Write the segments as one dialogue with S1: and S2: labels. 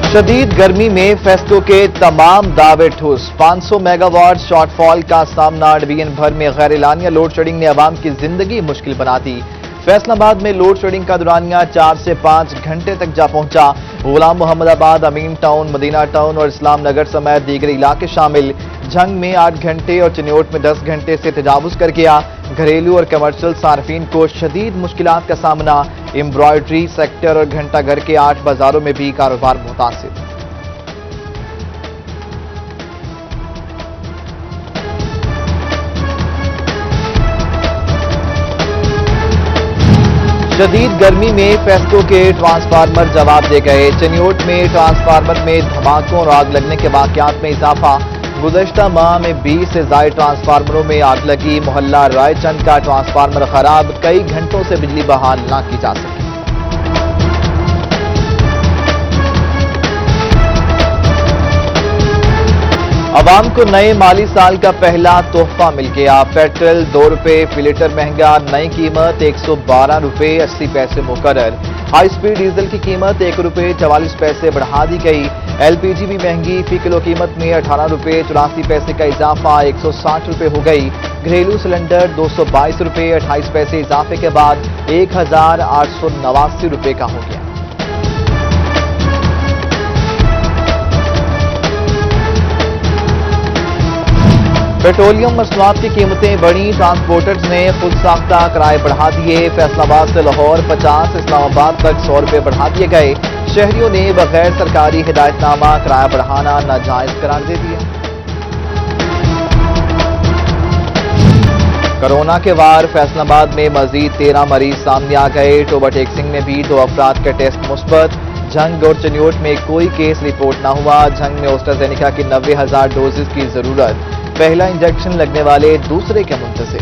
S1: शदीद गर्मी में फेस्को के तमाम दावे ठुस। 500 मेगावाट शॉर्टफॉल का सामना। डिवीजन भर में गैर एलानिया लोड शेडिंग ने अवाम की जिंदगी मुश्किल बना दी। फैसलाबाद में लोड शेडिंग का दौरानिया 4 से 5 घंटे तक जा पहुंचा। गुलाम मोहम्मदाबाद, अमीन टाउन, मदीना टाउन और इस्लाम नगर समेत दीगर इलाके शामिल। झंग में 8 घंटे और चिन्योट में 10 घंटे से तजावुज कर गया। घरेलू और कमर्शियल सार्फिन को शदीद मुश्किलात का सामना। एम्ब्रॉयडरी सेक्टर और घंटा घर के 8 बाजारों में भी कारोबार मुतासिर। शदीद गर्मी में फेस्को के ट्रांसफार्मर जवाब दे गए। चिन्योट में ट्रांसफार्मर में धमाकों और आग लगने के वाकयात में इजाफा। गुज़श्ता माह में 20 से ज्यादा ट्रांसफार्मरों में आग लगी। मोहल्ला रायचंद का ट्रांसफार्मर खराब, कई घंटों से बिजली बहाल न की जा सकी। अवाम को नए माली साल का पहला तोहफा मिल गया। पेट्रोल 2 रुपए फी लीटर महंगा, नई कीमत 112 रुपए 80 पैसे मुकर्रर। हाई स्पीड डीजल की कीमत 1 रुपए 44 पैसे बढ़ा दी गई। एलपीजी भी महंगी, फी किलो कीमत में 18 रुपए 84 पैसे का इजाफा 160 रुपए हो गई। घरेलू सिलेंडर 222 रुपए 28 पैसे इजाफे के बाद 1889 रुपए का हो गया। पेट्रोलियम मसनूआत की कीमतें बढ़ी। ट्रांसपोर्टर्स ने खुद साख्ता किराए बढ़ा दिए। फैसलाबाद से लाहौर 50, इस्लामाबाद तक 100 रुपए बढ़ा दिए गए। शहरियों ने बगैर सरकारी हिदायतनामा किराया बढ़ाना नाजायज करार दे दिया। कोरोना के वार। फैसलाबाद में मजीद 13 मरीज सामने आ गए। ओवरटेक्सिंग में भी 2 अफराद का टेस्ट मुस्बत। झंग और चिन्योट में कोई केस रिपोर्ट न हुआ। झंग में एस्ट्राजेनेका की 90,000 डोजेज की जरूरत। पहला इंजेक्शन लगने वाले दूसरे के मुंतज़िर।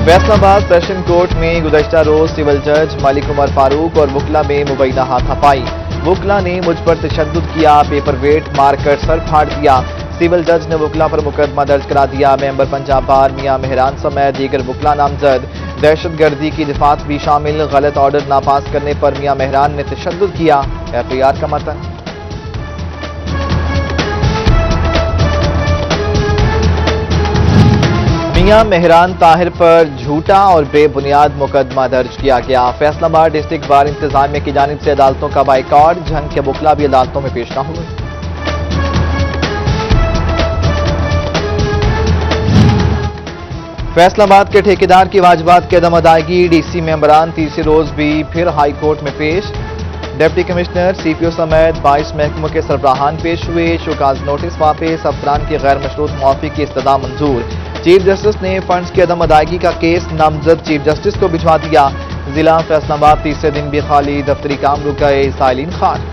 S1: फैसलाबाद सेशन कोर्ट में गुज़श्ता रोज सिविल जज मलिक उमर फारूक और वकला में मुबैना हाथापाई। वकला ने मुझ पर तशद्दुद किया, पेपर वेट मारकर सर फाड़ दिया। सिविल जज ने वकला पर मुकदमा दर्ज करा दिया। मेंबर पंजाब बार मियां मेहरान समेत दीगर वकला नामजद। दहशतगर्दी की दिफात भी शामिल। गलत ऑर्डर नापास करने पर मियां मेहरान ने तशद्दुद किया। एफआईआर का मतन। मियां मेहरान ताहिर पर झूठा और बेबुनियाद मुकदमा दर्ज किया गया। फैसलाबाद डिस्ट्रिक्ट बार इंतजामिया की जानिब से अदालतों का बाइकॉट। झंग के वकला भी अदालतों में पेश न हुए। फैसलाबाद के ठेकेदार की वाजिबात की अदम अदायगी। डीसी मेंबरान तीसरे रोज भी फिर हाई कोर्ट में पेश। डिप्टी कमिश्नर, सीपीओ समेत 22 महकमों के सरबराहान पेश हुए। शोकाज नोटिस वापस। अफसरान की गैर मशरूत मुआफी की इस्तदा मंजूर। चीफ जस्टिस ने फंड्स की अदम अदायगी का केस नामजद चीफ जस्टिस को भिजवा दिया। जिला फैसलाबाद तीसरे दिन भी खाली, दफ्तरी काम रुक गए। साइलिन Khan.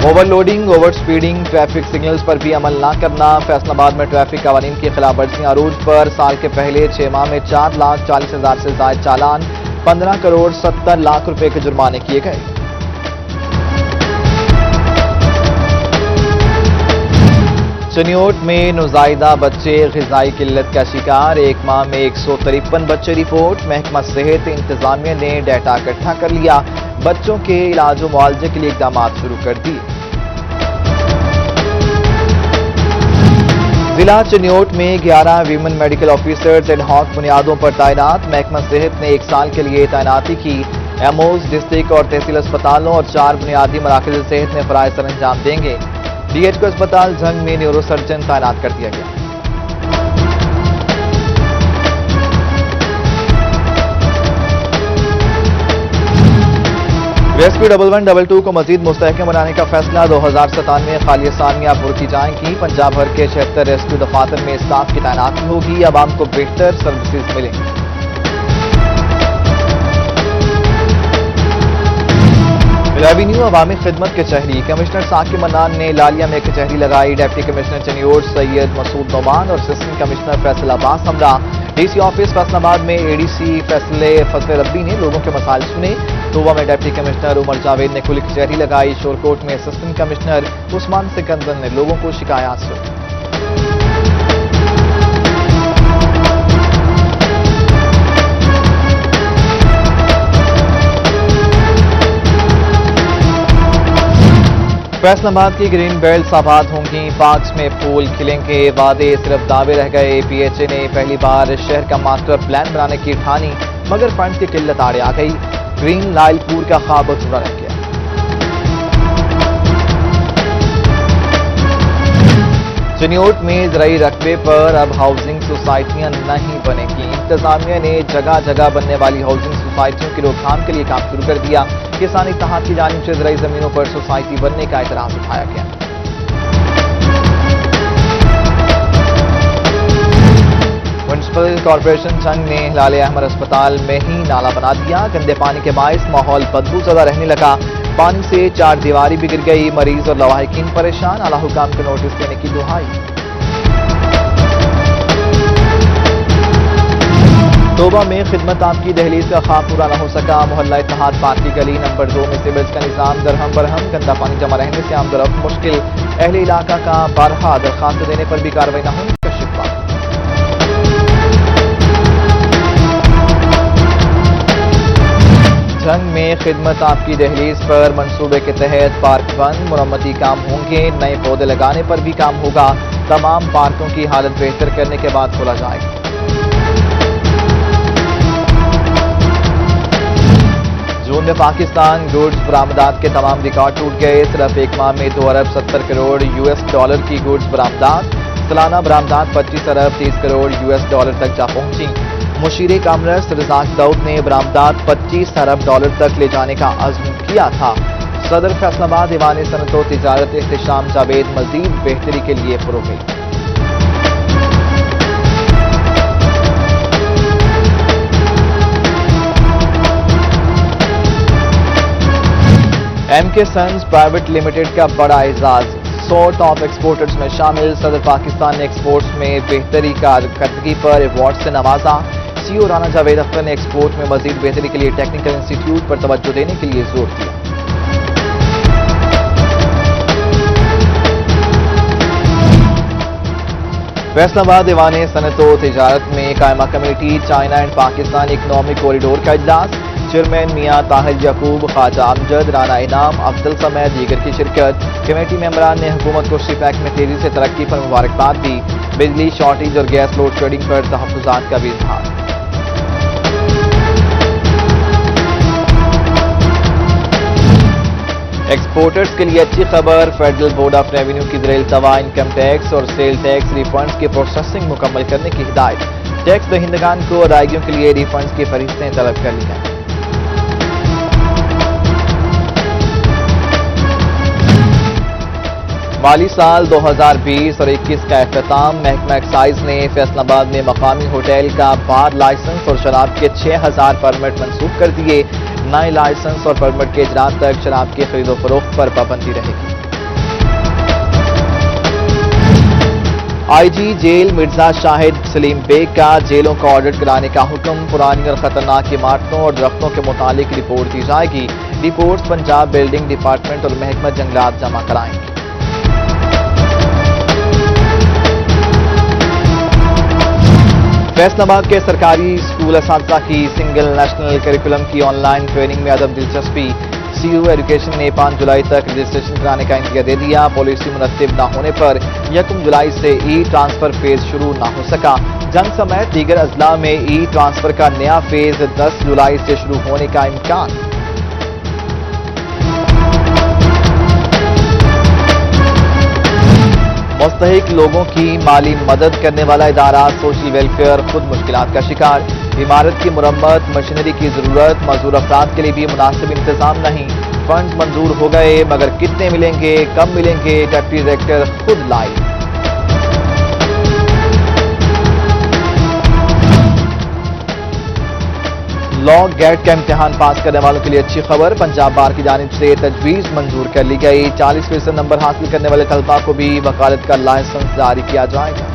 S1: Overloading, over speeding, traffic signals पर भी अमल न करना। फैसलाबाद में ट्रैफिक कवानीन की खिलाफवर्जियां अरूज पर। साल के पहले 6 माह में 4,40,000 से ज्यादा चालान, 15 करोड़ 70 लाख रुपए के जुर्माने किए गए। चिन्योट में नुजाइदा बच्चे ग़िज़ाई किल्लत का शिकार। 1 माह में 153 बच्चे रिपोर्ट। महकमा सेहत इंतजामिया ने डाटा इकट्ठा कर लिया। बच्चों के इलाज व मुआवजे के लिए इक़दाम शुरू कर दिए। जिला चिन्योट में 11 women medical officers ad hoc बुनियादों पर तैनात। महकमा सेहत ने 1 साल के लिए तैनाती की। एमओज डिस्ट्रिक्ट और तहसील अस्पतालों और 4 बुनियादी मराकज़ सेहत में फ़राइज़ सर अंजाम देंगे। डीएचओ अस्पताल झंग में न्यूरो सर्जन तैनात कर दिया गया। रेस्क्यू 1112 को मजीद मुस्तहकम बनाने का फैसला। 2097 खाली असामियां पुर की जाएंगी। पंजाब भर के 76 रेस्क्यू दफातर में स्टाफ की तैनाती होगी। आवाम को बेहतर सर्विसेज मिलेंगी। रेवेन्यू अवामी खिदमत कचहरी। कमिश्नर साकिब मन्नान ने लालिया में कचहरी लगाई। डिप्टी कमिश्नर चिन्योट सैयद मसूद नोमान और असिस्टेंट कमिश्नर फैसल अब्बास हमरा। डीसी ऑफिस फैसलाबाद में एडीसी फैसल रब्बी ने लोगों के मसाइल सुने। तोबा में डिप्टी कमिश्नर उमर जावेद ने खुली कचहरी लगाई। शोरकोट में असिस्टेंट कमिश्नर उस्मान सिकंदर ने लोगों को शिकायत सुनी। फैसलाबाद की ग्रीन बेल्ट आबाद होंगी, पार्क्स में फूल खिलेंगे, वादे सिर्फ दावे रह गए। पीएचए ने पहली बार शहर का मास्टर प्लान बनाने की ठानी, मगर फंड की किल्लत आड़े आ गई। ग्रीन लाइलपुर का ख्वाब अधूरा रह गया। चिन्योट में ज़राई रकबे पर अब हाउसिंग सोसाइटियां नहीं बनेगी। इंतजामिया ने जगह जगह बनने वाली हाउसिंग सोसाइटियों की रोकथाम के लिए काम शुरू कर दिया। किसान इत्तेहाद की जानिब से ज़राई जमीनों पर सोसाइटी बनने का एतराज उठाया गया। म्युनिसिपल कॉर्पोरेशन जंग ने हिलाल अहमद अस्पताल में ही नाला बना दिया। गंदे पानी के बायस माहौल बदबूज़दा रहने लगा। पानी से चार दीवारी भी गिर गई। मरीज और लवाहिकीन परेशान। आला हुकाम को नोटिस देने की दुहाई। तोबा में खिदमत आपकी दहलीज का ख्वाब पूरा न हो सका। मोहल्ला इत्तेहाद पार्क की गली नंबर 2 में सिविल्स का निजाम दरहम बरहम। गंदा पानी जमा रहने से आमदरफ्त मुश्किल। अहले इलाका का बारहा दरखास्त देने पर भी कार्रवाई न होने का शिकवा। जंग में खिदमत आपकी दहलीज पर मंसूबे के तहत पार्क बंद। मुरम्मती काम होंगे। नए पौधे लगाने पर भी काम होगा। तमाम पार्कों की हालत बेहतर करने के बाद खोला जाएगा। जून में पाकिस्तान गुड्स बरामदात के तमाम रिकॉर्ड टूट गए। सिर्फ एक माह में 2 अरब 70 करोड़ US की गुड्स बरामदात। सालाना बरामदात 25 अरब 30 करोड़ US तक जा पहुंची। मुशीर कामर्स रज़ाक दाऊद ने बरामदात 25 अरब डॉलर तक ले जाने का अज़्म किया था। सदर फैसलाबाद दीवान सनत और तिजारत इख्तिशाम जावेद मजीद बेहतरी के लिए पुरगई। MK सन्स प्राइवेट लिमिटेड का बड़ा एजाज। 100 टॉप एक्सपोर्टर्स में शामिल। सदर पाकिस्तान ने एक्सपोर्ट्स में बेहतरी कारकर्दगी पर अवार्ड से नवाजा। CEO राना जावेद अख्तर ने एक्सपोर्ट में मजीद बेहतरी के लिए टेक्निकल इंस्टीट्यूट पर तवज्जो देने के लिए जोर दिया। फैसलाबाद दीवान सनत व तिजारत में कायमा committee. China and Pakistan economic corridor का इजलास। चेयरमैन मियां ताहिर याकूब, ख्वाजा अमजद, राना इनाम, अफजल समेत दीगर की शिरकत। कमेटी मेंबरान ने हुकूमत को शिफैक में तेजी से तरक्की पर मुबारकबाद दी। बिजली शॉर्टेज और गैस लोड शेडिंग पर तहफ्फुजात का भी इजहार। एक्सपोर्टर्स के लिए अच्छी खबर। फेडरल बोर्ड ऑफ रेवेन्यू की ज़रेल तवा इनकम टैक्स और सेल टैक्स रिफंड्स की प्रोसेसिंग मुकम्मल करने की हिदायत। टैक्स दहिंदगान को अदायगियों के लिए रिफंड्स की फरिश्तें तलब कर ली हैं। माली साल 2020 और 21 का अख्ताम। महकमा एक्साइज ने फैसलाबाद में मकामी होटल का बार लाइसेंस और शराब के 6000 परमिट मंसूख कर दिए। नए लाइसेंस और परमिट के इजरात तक शराब की खरीदो फरोख्त पर पाबंदी रहेगी। IG जेल मिर्जा शाहिद सलीम बेग का जेलों का ऑडिट कराने का हुक्म। पुरानी और खतरनाक इमारतों और दरख्तों के मुतालिक रिपोर्ट दी जाएगी। रिपोर्ट्स पंजाब बिल्डिंग डिपार्टमेंट और महकमा जंगलात जमा कराएंगे। फैसलाबाद के सरकारी स्कूल असातिज़ा की सिंगल नेशनल करिकुलम की ऑनलाइन ट्रेनिंग में अदम दिलचस्पी। CU एजुकेशन ने 5 जुलाई तक रजिस्ट्रेशन कराने का इंतज़ार दे दिया। पॉलिसी मुनस्सिब न होने पर 1 जुलाई से ट्रांसफर फेज शुरू न हो सका। जंग समेत दीगर अजला में ट्रांसफर का नया फेज 10 जुलाई से शुरू होने का इम्कान। मुस्तहिक लोगों की माली मदद करने वाला इदारा सोशल वेलफेयर खुद मुश्किलात का शिकार। इमारत की मुरम्मत, मशीनरी की जरूरत, मजदूर अफराद के लिए भी मुनासिब इंतजाम नहीं। फंड मंजूर हो गए मगर कितने मिलेंगे, कब मिलेंगे, डिप्टी डायरेक्टर खुद लाइव। लॉ गेट का इम्तिहान पास करने वालों के लिए अच्छी खबर। पंजाब बार की जानिब से तजवीज़ मंजूर कर ली गई। 40% नंबर हासिल करने वाले तलबा को भी वकालत का लाइसेंस जारी किया जाएगा।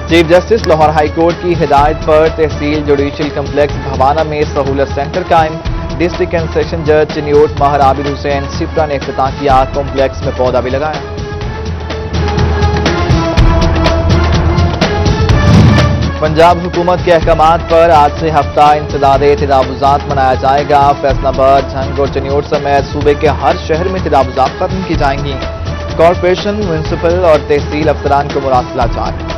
S1: Chief justice Lahore high court की हिदायत पर तहसील जुडिशल कम्प्लेक्स भवाना में सहूलत सेंटर कायम। डिस्ट्रिक्ट एंड सेशन जज चिन्योट माहर आबिद हुसैन सिप्रा ने इफ्तिताह किया। कॉम्प्लेक्स में पौधा भी लगाया। पंजाब हुकूमत के अहकामात पर आज से हफ्ता इंसदादे तदावुजात मनाया जाएगा। फैसलाबाद, झंग और चिन्योट समेत सूबे के हर शहर में तदावुजात खत्म की जाएंगी। कॉरपोरेशन, म्यूनिसिपल और तहसील अफसरान को मुरासला जारी।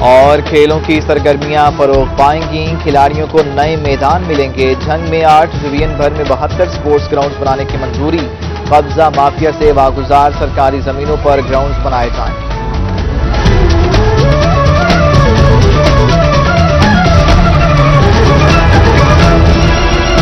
S1: और खेलों की सरगर्मियां फरोग पाएंगी। खिलाड़ियों को नए मैदान मिलेंगे। झंग में 8 डिवीजन भर में 72 स्पोर्ट्स ग्राउंड्स बनाने की मंजूरी। कब्जा माफिया से वागुजार सरकारी जमीनों पर ग्राउंड्स बनाए जाएंगे।